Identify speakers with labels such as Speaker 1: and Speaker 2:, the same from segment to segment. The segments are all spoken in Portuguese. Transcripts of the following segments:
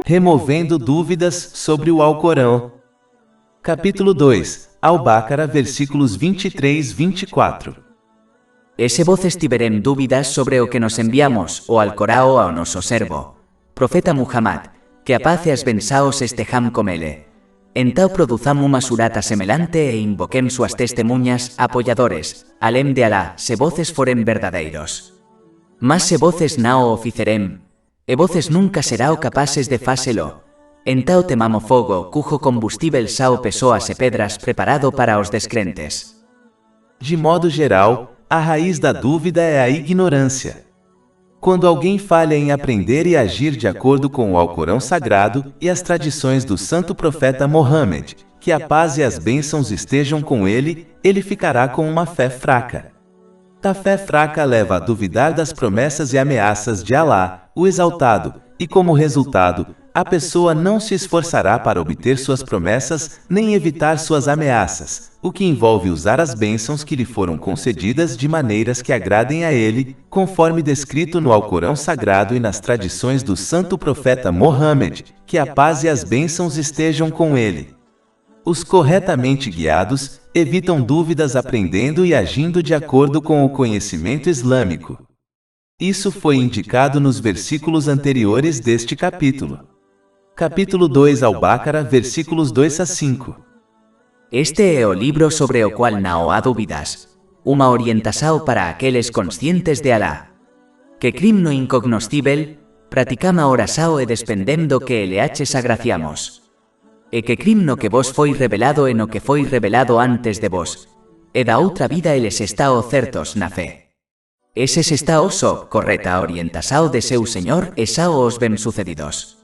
Speaker 1: Removendo dúvidas sobre o Alcorão. Capítulo 2, Al-Baqarah, versículos 23 e 24.
Speaker 2: E se voces tiverem dúvidas sobre o que nos enviamos, o Alcorão ao nosso servo, profeta Muhammad, que a paz e as bensaos estejam com ele. Então produzam uma surata semelhante e invoquem suas testemunhas, apoiadores, além de Alá, se voces forem verdadeiros. Mas se voces não o fizerem, e voces nunca serão capazes de fazê-lo, então temamo fogo, cujo combustível são pessoas e pedras preparado para os descrentes.
Speaker 1: De modo geral, a raiz da dúvida é a ignorância. Quando alguém falha em aprender e agir de acordo com o Alcorão Sagrado e as tradições do santo profeta Mohammed, que a paz e as bênçãos estejam com ele, ele ficará com uma fé fraca. A fé fraca leva a duvidar das promessas e ameaças de Alá, o Exaltado, e como resultado, a pessoa não se esforçará para obter suas promessas, nem evitar suas ameaças, o que envolve usar as bênçãos que lhe foram concedidas de maneiras que agradem a ele, conforme descrito no Alcorão Sagrado e nas tradições do santo profeta Mohammed, que a paz e as bênçãos estejam com ele. Os corretamente guiados evitam dúvidas aprendendo e agindo de acordo com o conhecimento islâmico. Isso foi indicado nos versículos anteriores deste capítulo. Capítulo 2 Al-Baqarah, versículos 2 a 5.
Speaker 2: Este é o livro sobre o qual não há dúvidas, uma orientação para aqueles conscientes de Alá, que crim no incognostível, praticam a oração e despendem do que ele haches agraciamos, e que crim no que vos foi revelado e no que foi revelado antes de vos, e da outra vida eles estão certos na fé. Eses estão sob correta orientação de seu Senhor e são os bem-sucedidos.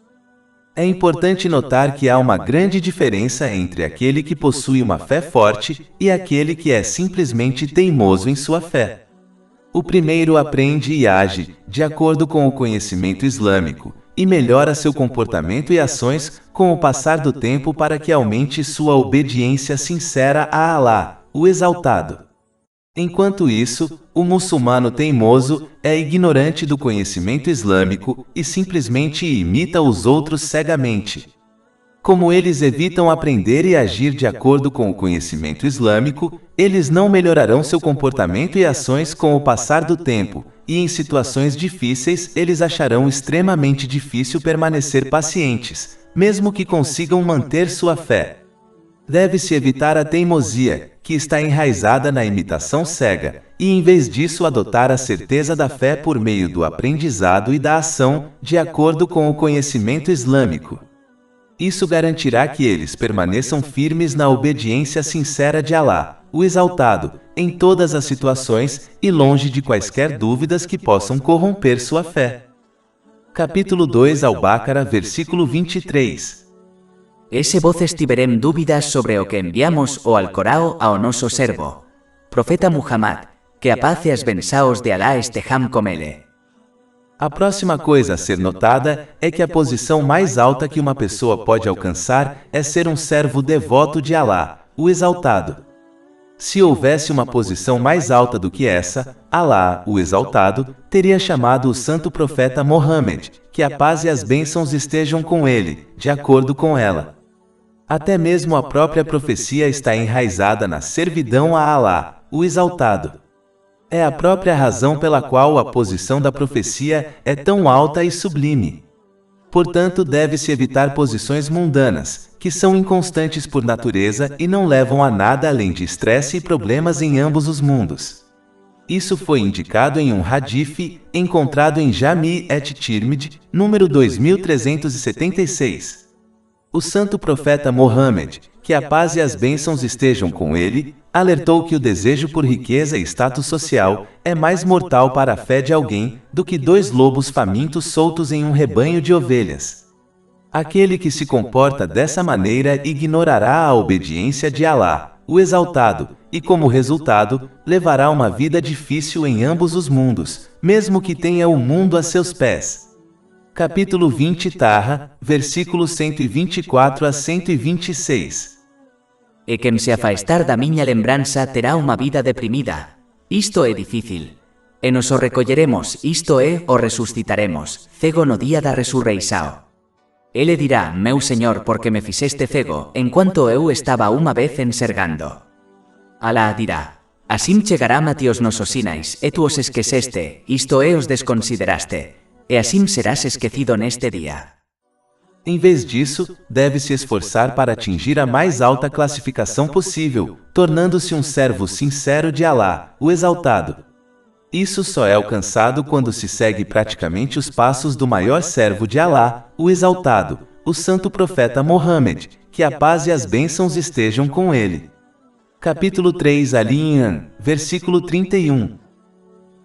Speaker 1: É importante notar que há uma grande diferença entre aquele que possui uma fé forte e aquele que é simplesmente teimoso em sua fé. O primeiro aprende e age de acordo com o conhecimento islâmico e melhora seu comportamento e ações com o passar do tempo para que aumente sua obediência sincera a Alá, o Exaltado. Enquanto isso, o muçulmano teimoso é ignorante do conhecimento islâmico e simplesmente imita os outros cegamente. Como eles evitam aprender e agir de acordo com o conhecimento islâmico, eles não melhorarão seu comportamento e ações com o passar do tempo, e em situações difíceis eles acharão extremamente difícil permanecer pacientes, mesmo que consigam manter sua fé. Deve-se evitar a teimosia, que está enraizada na imitação cega, e em vez disso adotar a certeza da fé por meio do aprendizado e da ação, de acordo com o conhecimento islâmico. Isso garantirá que eles permaneçam firmes na obediência sincera de Alá, o Exaltado, em todas as situações e longe de quaisquer dúvidas que possam corromper sua fé. Capítulo 2 Al-Baqarah, versículo 23.
Speaker 2: E se voces tiverem dúvidas sobre o que enviamos o Alcorão ao nosso servo, profeta Muhammad, que a paz e as bensaos de Alá estejam com ele.
Speaker 1: A próxima coisa a ser notada é que a posição mais alta que uma pessoa pode alcançar é ser um servo devoto de Alá, o Exaltado. Se houvesse uma posição mais alta do que essa, Alá, o Exaltado, teria chamado o santo profeta Mohammed, que a paz e as bênçãos estejam com ele, de acordo com ela. Até mesmo a própria profecia está enraizada na servidão a Alá, o Exaltado. É a própria razão pela qual a posição da profecia é tão alta e sublime. Portanto, deve-se evitar posições mundanas, que são inconstantes por natureza e não levam a nada além de estresse e problemas em ambos os mundos. Isso foi indicado em um hadith encontrado em Jami' et-Tirmidhi, número 2376. O santo profeta Mohammed, que a paz e as bênçãos estejam com ele, alertou que o desejo por riqueza e status social é mais mortal para a fé de alguém do que 2 lobos famintos soltos em um rebanho de ovelhas. Aquele que se comporta dessa maneira ignorará a obediência de Alá, o Exaltado, e como resultado, levará uma vida difícil em ambos os mundos, mesmo que tenha o mundo a seus pés. Capítulo 20 Taha, versículos 124 a 126.
Speaker 2: E quem se afastar da minha lembrança terá uma vida deprimida. Isto é difícil. E nos o recolleremos, isto é, o resucitaremos, cego no dia da resurreição. Ele dirá, meu Senhor, porque me fizeste cego, enquanto eu estava uma vez enxergando. Alá dirá, assim chegará a os nosos sinais, e tu os esqueceste, isto é, os desconsideraste, e assim serás esquecido neste dia.
Speaker 1: Em vez disso, deve se esforçar para atingir a mais alta classificação possível, tornando-se um servo sincero de Alá, o Exaltado. Isso só é alcançado quando se segue praticamente os passos do maior servo de Alá, o Exaltado, o santo profeta Mohammed, que a paz e as bênçãos estejam com ele. Capítulo 3 Al-Imran, versículo 31.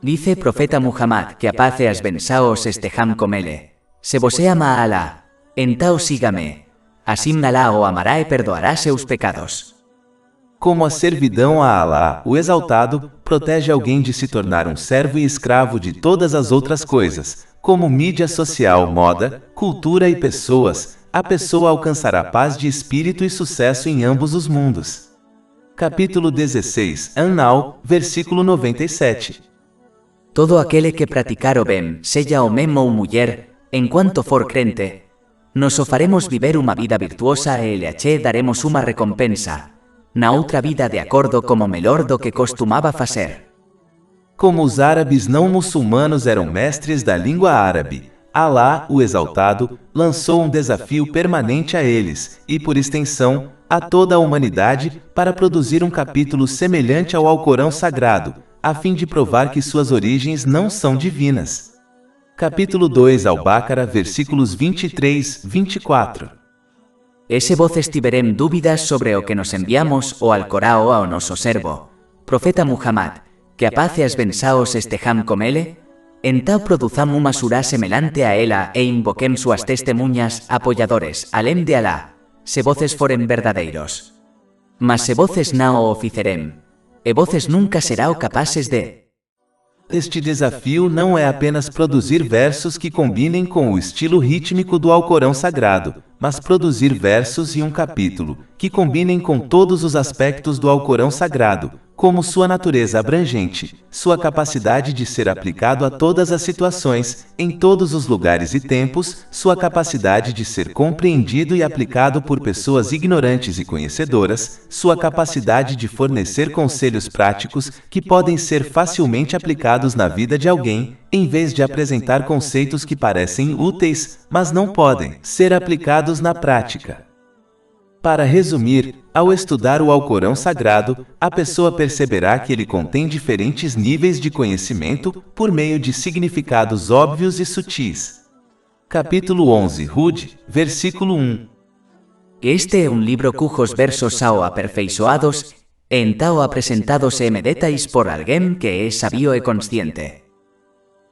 Speaker 2: Dice profeta Muhammad, que a paz e as bênçãos estejam com ele. Se você ama a Alá, então siga-me. Assim Alá o amará e perdoará seus pecados.
Speaker 1: Como a servidão a Alá, o Exaltado, protege alguém de se tornar um servo e escravo de todas as outras coisas, como mídia social, moda, cultura e pessoas, a pessoa alcançará paz de espírito e sucesso em ambos os mundos. Capítulo 16 An-Nahl, versículo 97.
Speaker 2: Todo aquele que praticar o bem, seja homem ou mulher, enquanto for crente, nos o faremos viver uma vida virtuosa e lhe daremos uma recompensa, na outra vida de acordo como melhor do que costumava fazer.
Speaker 1: Como os árabes não muçulmanos eram mestres da língua árabe, Alá, o Exaltado, lançou um desafio permanente a eles, e por extensão, a toda a humanidade, para produzir um capítulo semelhante ao Alcorão Sagrado, a fim de provar que suas origens não são divinas. Capítulo 2 Al-Baqarah, versículos 23, 24.
Speaker 2: E se voces tiverem dúvidas sobre o que nos enviamos o Alcorão ao nosso servo, profeta Muhammad, que a paz e as bênçãos estejam com ele, então produzamos uma surá semelhante a ela e invoquem suas testemunhas apoiadores, além de Alá, se voces forem verdadeiros. Mas se voces não o fizerem, e voces nunca serão capazes de...
Speaker 1: Este desafio não é apenas produzir versos que combinem com o estilo rítmico do Alcorão Sagrado, mas produzir versos e um capítulo que combinem com todos os aspectos do Alcorão Sagrado, como sua natureza abrangente, sua capacidade de ser aplicado a todas as situações, em todos os lugares e tempos, sua capacidade de ser compreendido e aplicado por pessoas ignorantes e conhecedoras, sua capacidade de fornecer conselhos práticos que podem ser facilmente aplicados na vida de alguém, em vez de apresentar conceitos que parecem úteis, mas não podem ser aplicados na prática. Para resumir, ao estudar o Alcorão Sagrado, a pessoa perceberá que ele contém diferentes níveis de conhecimento por meio de significados óbvios e sutis. Capítulo 11 Hud, versículo 1.
Speaker 2: Este é um livro cujos versos são aperfeiçoados e então apresentados e meditais por alguém que é sabio e consciente.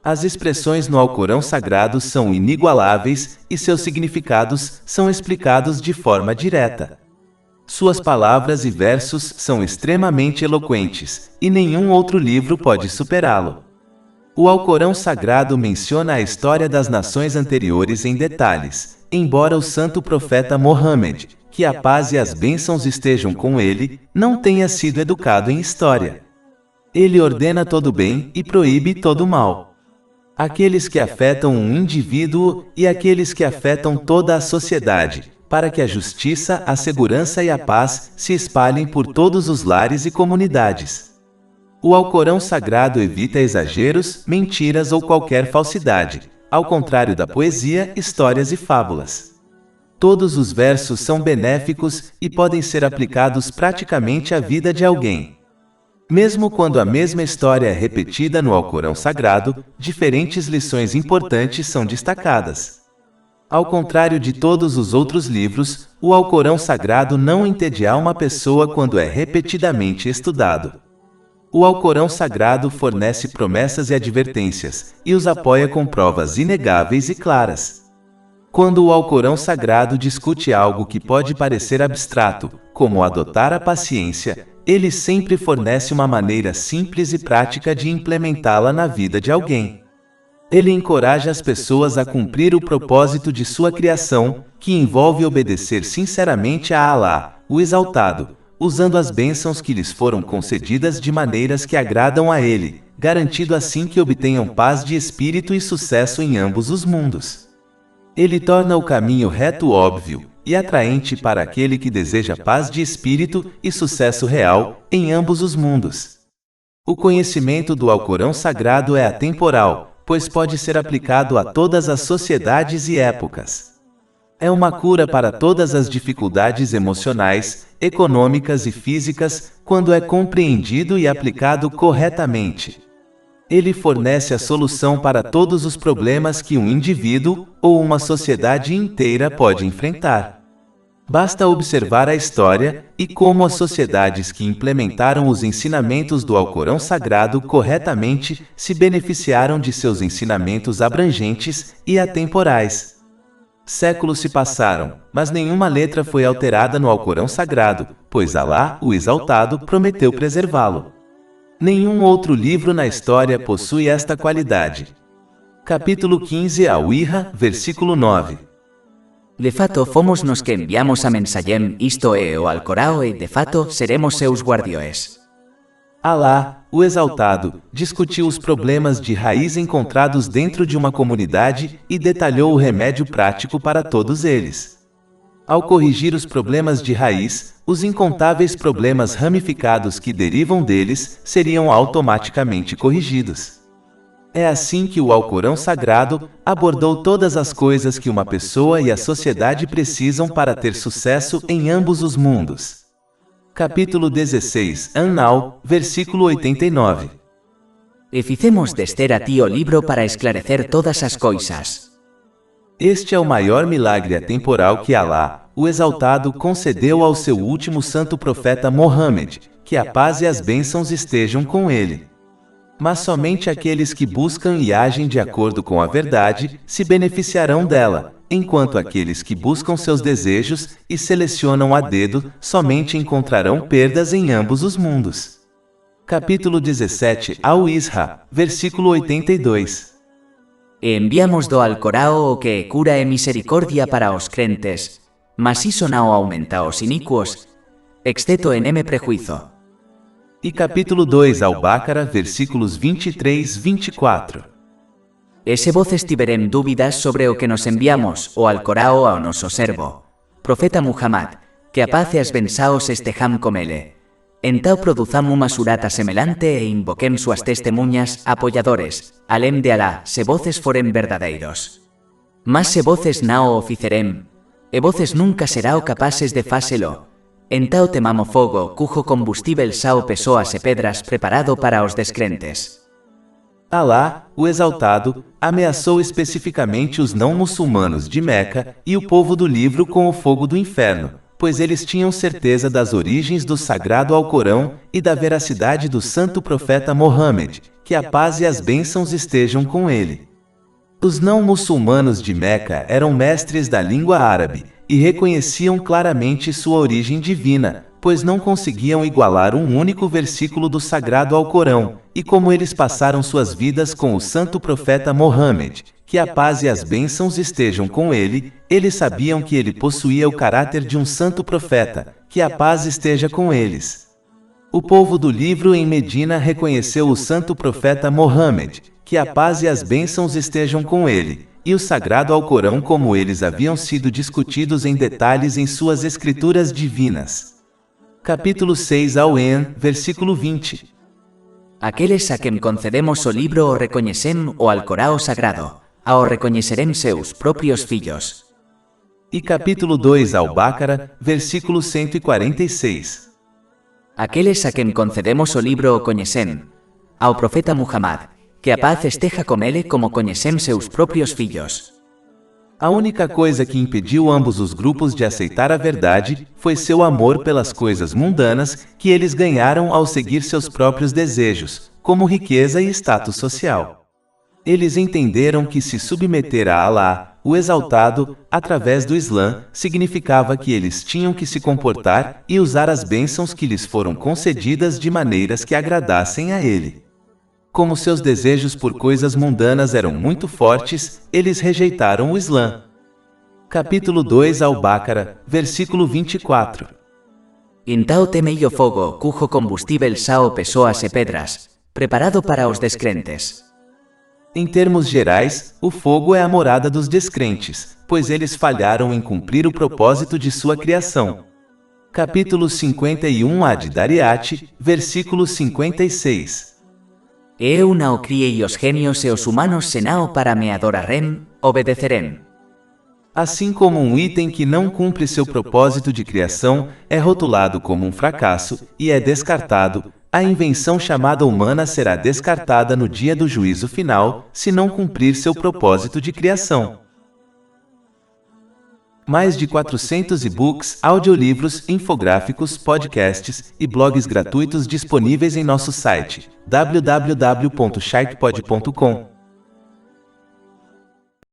Speaker 1: As expressões no Alcorão Sagrado são inigualáveis e seus significados são explicados de forma direta. Suas palavras e versos são extremamente eloquentes, e nenhum outro livro pode superá-lo. O Alcorão Sagrado menciona a história das nações anteriores em detalhes, embora o santo profeta Mohammed, que a paz e as bênçãos estejam com ele, não tenha sido educado em história. Ele ordena todo bem e proíbe todo mal. Aqueles que afetam um indivíduo e aqueles que afetam toda a sociedade, para que a justiça, a segurança e a paz se espalhem por todos os lares e comunidades. O Alcorão Sagrado evita exageros, mentiras ou qualquer falsidade, ao contrário da poesia, histórias e fábulas. Todos os versos são benéficos e podem ser aplicados praticamente à vida de alguém. Mesmo quando a mesma história é repetida no Alcorão Sagrado, diferentes lições importantes são destacadas. Ao contrário de todos os outros livros, o Alcorão Sagrado não entedia uma pessoa quando é repetidamente estudado. O Alcorão Sagrado fornece promessas e advertências, e os apoia com provas inegáveis e claras. Quando o Alcorão Sagrado discute algo que pode parecer abstrato, como adotar a paciência, ele sempre fornece uma maneira simples e prática de implementá-la na vida de alguém. Ele encoraja as pessoas a cumprir o propósito de sua criação, que envolve obedecer sinceramente a Alá, o Exaltado, usando as bênçãos que lhes foram concedidas de maneiras que agradam a ele, garantindo assim que obtenham paz de espírito e sucesso em ambos os mundos. Ele torna o caminho reto óbvio e atraente para aquele que deseja paz de espírito e sucesso real em ambos os mundos. O conhecimento do Alcorão Sagrado é atemporal, pois pode ser aplicado a todas as sociedades e épocas. É uma cura para todas as dificuldades emocionais, econômicas e físicas, quando é compreendido e aplicado corretamente. Ele fornece a solução para todos os problemas que um indivíduo ou uma sociedade inteira pode enfrentar. Basta observar a história e como as sociedades que implementaram os ensinamentos do Alcorão Sagrado corretamente se beneficiaram de seus ensinamentos abrangentes e atemporais. Séculos se passaram, mas nenhuma letra foi alterada no Alcorão Sagrado, pois Alá, o Exaltado, prometeu preservá-lo. Nenhum outro livro na história possui esta qualidade. Capítulo 15 Al-Hijra, versículo 9.
Speaker 2: De fato fomos nos que enviamos a mensagem, isto é, o Alcorão, e de fato seremos seus guardiões.
Speaker 1: Alá, o Exaltado, discutiu os problemas de raiz encontrados dentro de uma comunidade e detalhou o remédio prático para todos eles. Ao corrigir os problemas de raiz, os incontáveis problemas ramificados que derivam deles seriam automaticamente corrigidos. É assim que o Alcorão Sagrado abordou todas as coisas que uma pessoa e a sociedade precisam para ter sucesso em ambos os mundos. Capítulo 16 An-Nahl, versículo 89.
Speaker 2: E fizemos descer a ti o livro para esclarecer todas as coisas.
Speaker 1: Este é o maior milagre atemporal que Alá, o Exaltado, concedeu ao seu último santo profeta Mohammed, que a paz e as bênçãos estejam com ele. Mas somente aqueles que buscam e agem de acordo com a verdade se beneficiarão dela, enquanto aqueles que buscam seus desejos e selecionam a dedo somente encontrarão perdas em ambos os mundos. Capítulo 17 Al-Hijra, versículo 82.
Speaker 2: E enviamos do Alcorão o que é cura e misericórdia para os crentes, mas isso não aumenta os iníquos, exceto en prejuízo.
Speaker 1: E capítulo 2 Al-Baqarah, versículos 23 e 24.
Speaker 2: E se voces tiverem dúvidas sobre o que nos enviamos, o Alcorão ao nosso servo, profeta Muhammad, que a paz e as bênçãos estejam com ele. Então produzamos uma surata semelhante e invoquem suas testemunhas, apoiadores, além de Alá, se voces forem verdadeiros. Mas se voces não o fizerem, e voces nunca serão capazes de fazê-lo, então temamo fogo, cujo combustível são pessoas e pedras preparado para os descrentes.
Speaker 1: Alá, o Exaltado, ameaçou especificamente os não-muçulmanos de Meca e o povo do livro com o fogo do inferno, pois eles tinham certeza das origens do sagrado Alcorão e da veracidade do santo profeta Mohammed, que a paz e as bênçãos estejam com ele. Os não-muçulmanos de Meca eram mestres da língua árabe e reconheciam claramente sua origem divina, pois não conseguiam igualar um único versículo do sagrado Alcorão, e como eles passaram suas vidas com o santo profeta Mohammed, que a paz e as bênçãos estejam com ele, eles sabiam que ele possuía o caráter de um santo profeta, que a paz esteja com eles. O povo do livro em Medina reconheceu o santo profeta Mohammed, que a paz e as bênçãos estejam com ele, e o sagrado Alcorão como eles haviam sido discutidos em detalhes em suas escrituras divinas. Capítulo 6 Al-En, versículo 20.
Speaker 2: Aqueles a quem concedemos o livro o reconhecem o Alcorão sagrado, a o reconhecerem seus próprios filhos.
Speaker 1: E capítulo 2 Al-Baqarah, versículo 146.
Speaker 2: Aqueles a quem concedemos o livro o conhecem, ao profeta Muhammad, que a paz esteja com ele como conhecem seus próprios filhos.
Speaker 1: A única coisa que impediu ambos os grupos de aceitar a verdade foi seu amor pelas coisas mundanas que eles ganharam ao seguir seus próprios desejos, como riqueza e status social. Eles entenderam que se submeter a Alá, o Exaltado, através do Islã, significava que eles tinham que se comportar e usar as bênçãos que lhes foram concedidas de maneiras que agradassem a ele. Como seus desejos por coisas mundanas eram muito fortes, eles rejeitaram o Islã. Capítulo 2 Al-Baqarah, versículo 24.
Speaker 2: Então temei o fogo, cujo combustível são pessoas e pedras, preparado para os descrentes.
Speaker 1: Em termos gerais, o fogo é a morada dos descrentes, pois eles falharam em cumprir o propósito de sua criação. Capítulo 51 de Dariate, versículo 56.
Speaker 2: Eu não criei os genios e os humanos senão para me adorarem, obedecerem.
Speaker 1: Assim como um item que não cumpre seu propósito de criação é rotulado como um fracasso e é descartado, a invenção chamada humana será descartada no dia do juízo final, se não cumprir seu propósito de criação. Mais de 400 e-books, audiolivros, infográficos, podcasts e blogs gratuitos disponíveis em nosso site www.sharkpod.com.